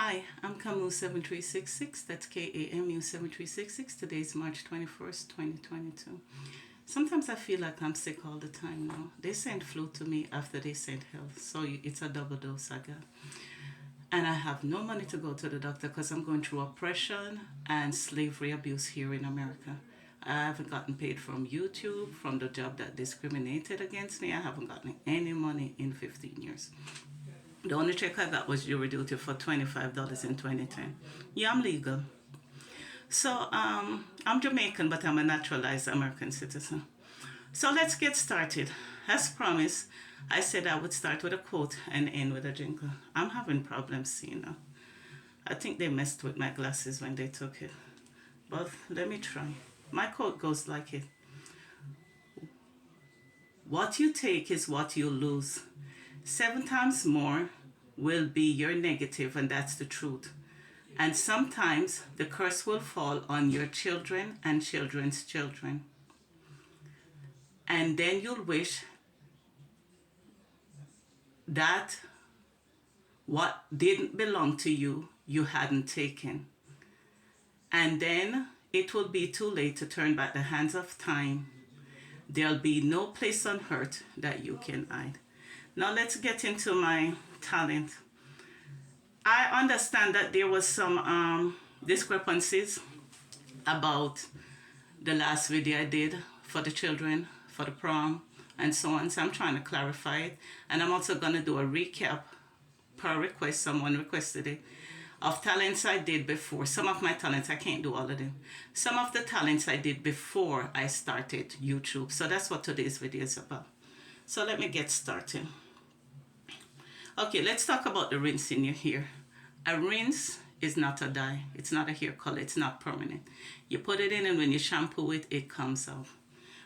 Hi, I'm KAMU7366. That's KAMU7366. Today is March 21st, 2022. Sometimes I feel like I'm sick all the time now. They sent flu to me after they sent health, so it's a double dose I got. And I have no money to go to the doctor because I'm going through oppression and slavery abuse here in America. I haven't gotten paid from YouTube, from the job that discriminated against me. I haven't gotten any money in 15 years. The only check I got was jury duty for $25 in 2010. Yeah, I'm legal. So I'm Jamaican, but I'm a naturalized American citizen. So let's get started. As promised, I said I would start with a quote and end with a jingle. I'm having problems seeing now. I think they messed with my glasses when they took it. But let me try. My quote goes like it. What you take is what you lose. 7 times more will be your negative, and that's the truth. And sometimes the curse will fall on your children and children's children. And then you'll wish that what didn't belong to you, you hadn't taken. And then it will be too late to turn back the hands of time. There'll be no place on earth that you can hide. Now let's get into my talent. I understand that there was some discrepancies about the last video I did for the children, for the prom, and so on. So I'm trying to clarify it. And I'm also going to do a recap per request. Someone requested it. Of talents I did before. Some of my talents, I can't do all of them. Some of the talents I did before I started YouTube. So that's what today's video is about. So let me get started. Okay, let's talk about the rinse in your hair. A rinse is not a dye. It's not a hair color. It's not permanent. You put it in and when you shampoo it, it comes out.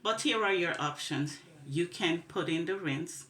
But here are your options. You can put in the rinse.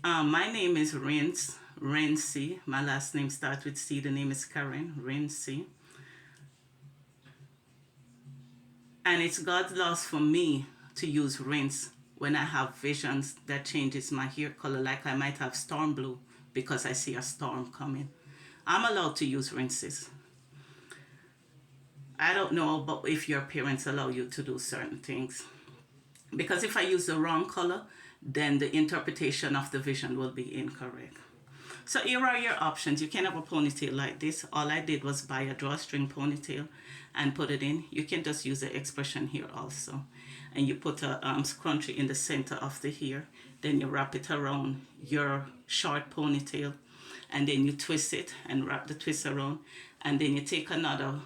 My name is Rincey. My last name starts with C. The name is Karen, Rincey. And it's God's loss for me to use rinse when I have visions that changes my hair color, like I might have storm blue because I see a storm coming. I'm allowed to use rinses. I don't know but if your parents allow you to do certain things. Because if I use the wrong color, then the interpretation of the vision will be incorrect. So here are your options. You can have a ponytail like this. All I did was buy a drawstring ponytail and put it in. You can just use the expression here also. And you put a scrunchie in the center of the hair. Then you wrap it around your short ponytail. And then you twist it and wrap the twist around. And then you take another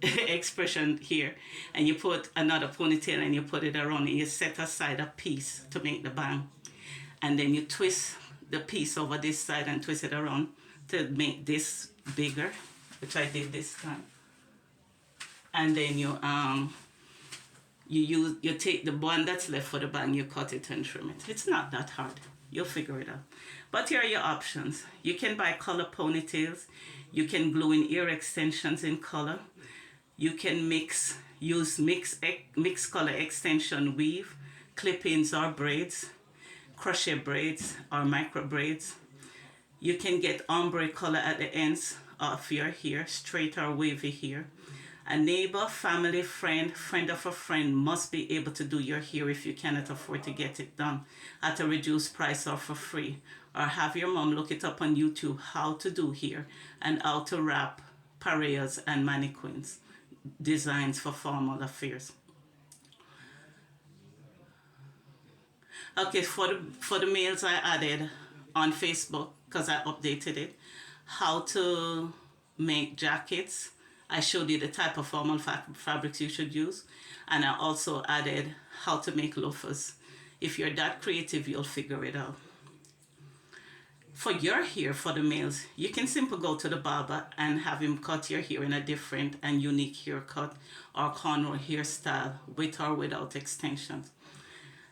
expression here. And you put another ponytail and you put it around. And you set aside a piece to make the bang. And then you twist the piece over this side and twist it around to make this bigger, which I did this time. And then you take the one that's left for the bang, you cut it and trim it. It's not that hard. You'll figure it out. But here are your options. You can buy color ponytails. You can glue in ear extensions in color. You can use mix color extension weave, clip-ins or braids, crochet braids or micro braids. You can get ombre color at the ends of your hair, straight or wavy hair. A neighbor, family, friend of a friend must be able to do your hair if you cannot afford to get it done at a reduced price or for free. Or have your mom look it up on YouTube how to do hair and how to wrap pariahs and mannequins, designs for formal affairs. Okay, for the males I added on Facebook, because I updated it, how to make jackets. I showed you the type of formal fabrics you should use. And I also added how to make loafers. If you're that creative, you'll figure it out. For your hair, for the males, you can simply go to the barber and have him cut your hair in a different and unique haircut or cornrow hairstyle with or without extensions.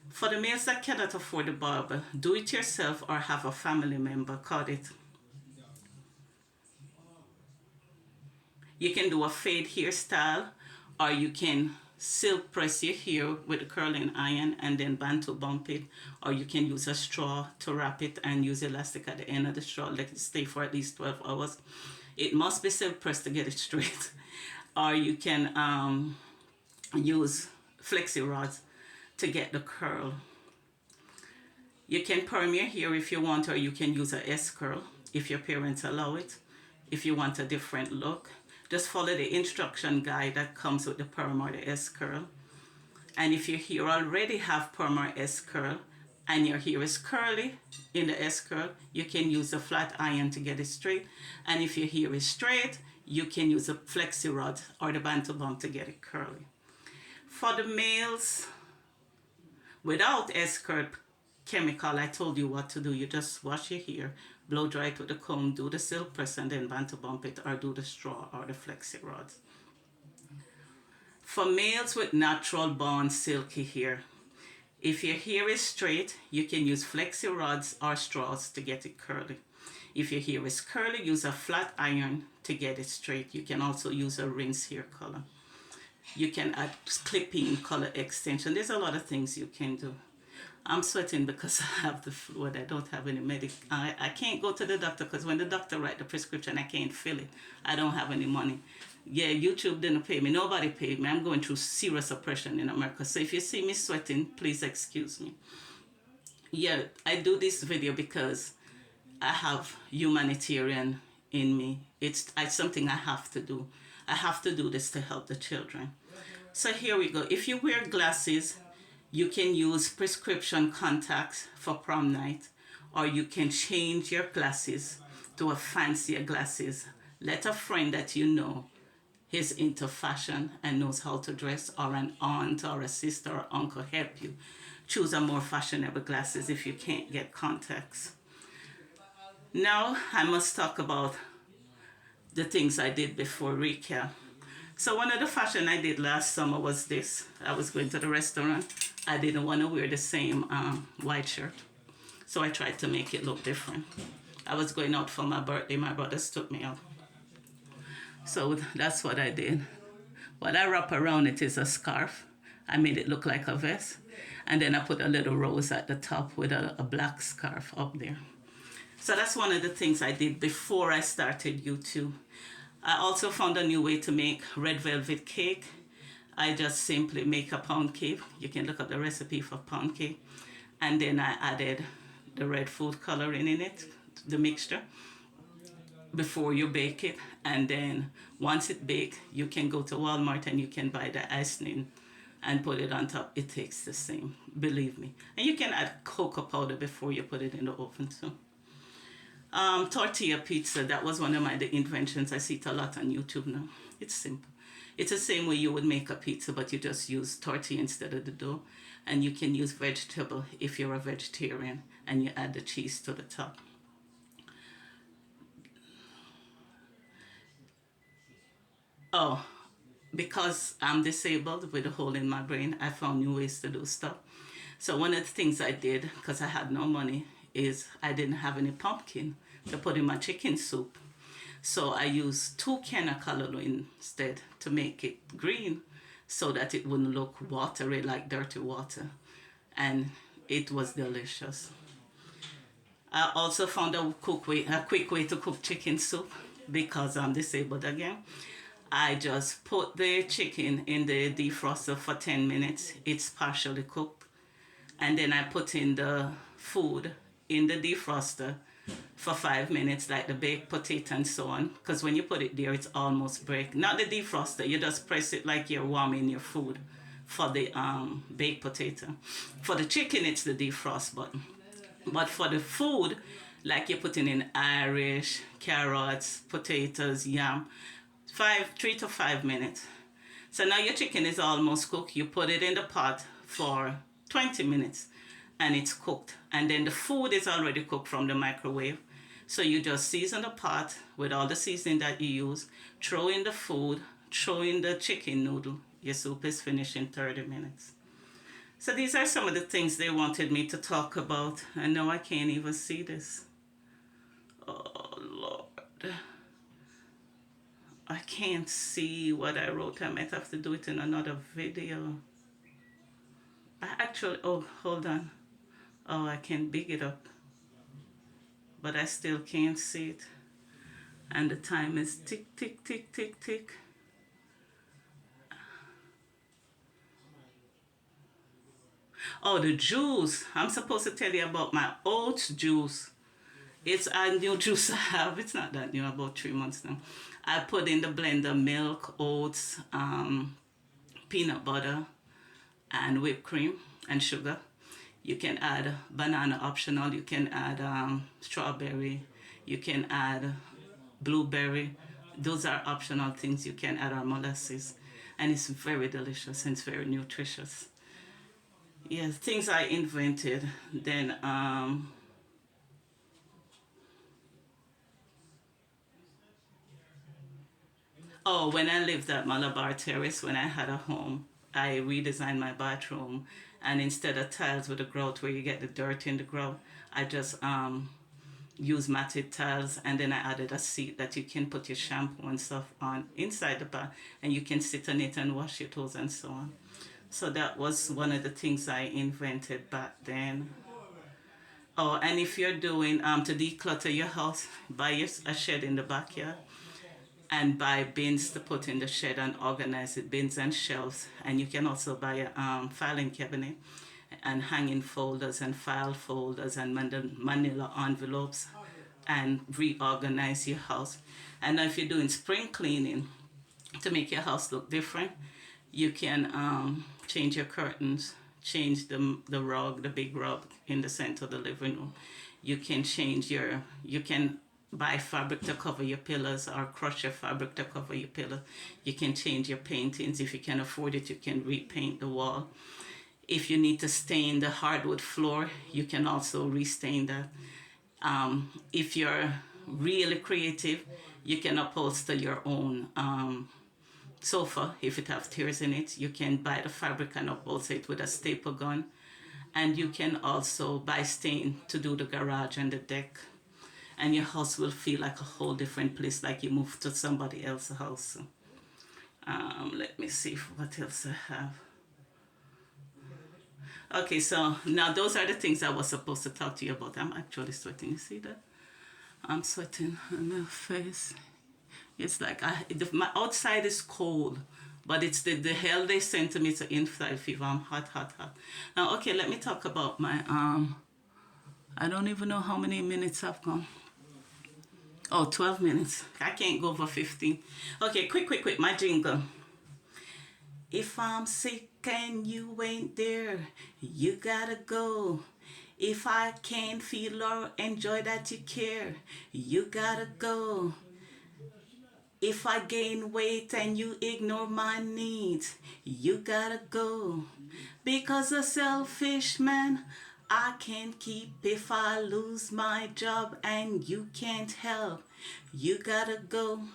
For the males that cannot afford a barber, do it yourself or have a family member cut it. You can do a fade hairstyle or you can silk press your hair with a curling iron and then band to bump it, or you can use a straw to wrap it and use elastic at the end of the straw, let it stay for at least 12 hours. It must be silk pressed to get it straight. Or you can use flexi rods to get the curl. You can perm your hair if you want, or you can use a S curl if your parents allow it. If you want a different look, just follow the instruction guide that comes with the perm or the S curl. And if your hair already have perm or S curl and your hair is curly in the S curl, you can use a flat iron to get it straight. And if your hair is straight, you can use a flexi rod or the band to bump to get it curly. For the males, without S curl chemical, I told you what to do. You just wash your hair, blow dry it with the comb, do the silk press, and then band to bump it, or do the straw or the flexi rods. For males with natural born silky hair, if your hair is straight, you can use flexi rods or straws to get it curly. If your hair is curly, use a flat iron to get it straight. You can also use a rinse hair color. You can add clip-in color extension. There's a lot of things you can do. I'm sweating because I have the flu and I don't have any I can't go to the doctor because when the doctor write the prescription, I can't fill it. I don't have any money. Yeah, YouTube didn't pay me. Nobody paid me. I'm going through serious oppression in America. So if you see me sweating, please excuse me. Yeah, I do this video because I have humanitarian in me. It's something I have to do. I have to do this to help the children. So here we go. If you wear glasses, you can use prescription contacts for prom night, or you can change your glasses to a fancier glasses. Let a friend that you know is into fashion and knows how to dress, or an aunt or a sister or uncle help you choose a more fashionable glasses if you can't get contacts. Now I must talk about the things I did before recap. So one of the fashion I did last summer was this. I was going to the restaurant. I didn't want to wear the same white shirt. So I tried to make it look different. I was going out for my birthday. My brothers took me out. So that's what I did. What I wrap around it is a scarf. I made it look like a vest. And then I put a little rose at the top with a black scarf up there. So that's one of the things I did before I started YouTube. I also found a new way to make red velvet cake. I just simply make a pound cake. You can look up the recipe for pound cake. And then I added the red food coloring in it, the mixture, before you bake it. And then once it's baked, you can go to Walmart and you can buy the icing and put it on top. It tastes the same, believe me. And you can add cocoa powder before you put it in the oven too. Tortilla pizza, that was one of the inventions. I see it a lot on YouTube now. It's simple. It's the same way you would make a pizza, but you just use tortilla instead of the dough. And you can use vegetable if you're a vegetarian, and you add the cheese to the top. Oh, because I'm disabled with a hole in my brain, I found new ways to do stuff. So one of the things I did, because I had no money, is I didn't have any pumpkin to put in my chicken soup. So I used 2 cans of color instead to make it green so that it wouldn't look watery like dirty water. And it was delicious. I also found a quick way to cook chicken soup because I'm disabled again. I just put the chicken in the defroster for 10 minutes. It's partially cooked. And then I put in the food in the defroster for 5 minutes, like the baked potato and so on. Because when you put it there, it's almost break. Not the defroster, you just press it like you're warming your food for the baked potato. For the chicken, it's the defrost button. But for the food, like you're putting in Irish, carrots, potatoes, yam, 3 to 5 minutes. So now your chicken is almost cooked. You put it in the pot for 20 minutes and it's cooked. And then the food is already cooked from the microwave. So you just season the pot with all the seasoning that you use, throw in the food, throw in the chicken noodle. Your soup is finished in 30 minutes. So these are some of the things they wanted me to talk about. And now I can't even see this. Oh, Lord. I can't see what I wrote. I might have to do it in another video. I actually, oh, hold on. Oh, I can big it up, but I still can't see it. And the time is tick, tick, tick, tick, tick. Oh, the juice. I'm supposed to tell you about my oats juice. It's a new juice I have. It's not that new, about 3 months now. I put in the blender milk, oats, peanut butter, and whipped cream and sugar. You can add banana optional. You can add strawberry. You can add blueberry. Those are optional things you can add, or molasses. And it's very delicious and it's very nutritious. Yes, things I invented. Then oh, when I lived at Malabar Terrace, when I had a home, I redesigned my bathroom, and instead of tiles with a grout where you get the dirt in the grout, I just use matted tiles, and then I added a seat that you can put your shampoo and stuff on inside the bath, and you can sit on it and wash your toes and so on. So that was one of the things I invented back then. Oh, and if you're doing to declutter your house, buy a shed in the backyard and buy bins to put in the shed and organize it, bins and shelves. And you can also buy a filing cabinet and hanging folders and file folders and manila envelopes and reorganize your house. And now if you're doing spring cleaning to make your house look different, you can change your curtains, change the rug, the big rug in the center of the living room. You can you can buy fabric to cover your pillows or crush your fabric to cover your pillow. You can change your paintings. If you can afford it, you can repaint the wall. If you need to stain the hardwood floor, you can also restain that. If you're really creative, you can upholster your own sofa. If it has tears in it, you can buy the fabric and upholster it with a staple gun. And you can also buy stain to do the garage and the deck. And your house will feel like a whole different place, like you moved to somebody else's house. Let me see what else I have. Okay, so now those are the things I was supposed to talk to you about. I'm actually sweating. You see that? I'm sweating on my face. It's like my outside is cold, but it's the hell they sent to me to inside fever. I'm hot, hot, hot. Now, okay, let me talk about my I don't even know how many minutes I've gone. Oh, 12 minutes. I can't go over 15. Okay, quick, my jingle. If I'm sick and you ain't there, you gotta go. If I can't feel or enjoy that you care, you gotta go. If I gain weight and you ignore my needs, you gotta go. Because a selfish man I can't keep. If I lose my job and you can't help, you gotta go.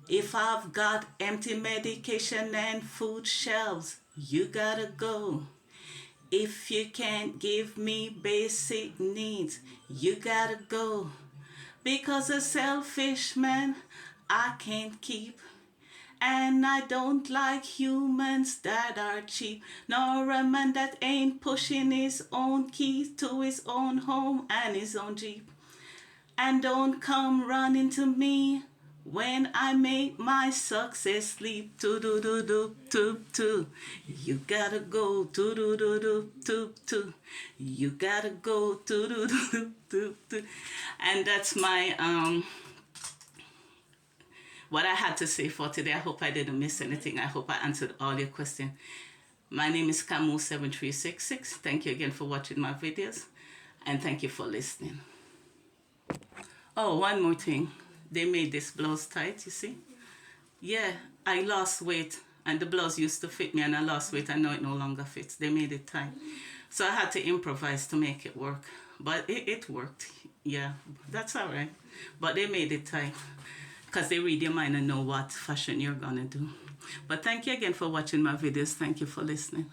If I've got empty medication and food shelves, you gotta go. If you can't give me basic needs, you gotta go. Because a selfish man I can't keep. And I don't like humans that are cheap, nor a man that ain't pushing his own keys to his own home and his own Jeep. And don't come running to me when I make my success leap. Do-do-do-do-do-do. You gotta go. Do-do-do-do-do-do. You gotta go. Do-do-do-do-do. And that's my what I had to say for today. I hope I didn't miss anything. I hope I answered all your questions. My name is KAMU7366. Thank you again for watching my videos. And thank you for listening. Oh, one more thing. They made this blouse tight, you see? Yeah, I lost weight. And the blouse used to fit me and I lost weight. And now it no longer fits. They made it tight. So I had to improvise to make it work. But it worked. Yeah, that's all right. But they made it tight, because they read your mind and know what fashion you're gonna do. But thank you again for watching my videos. Thank you for listening.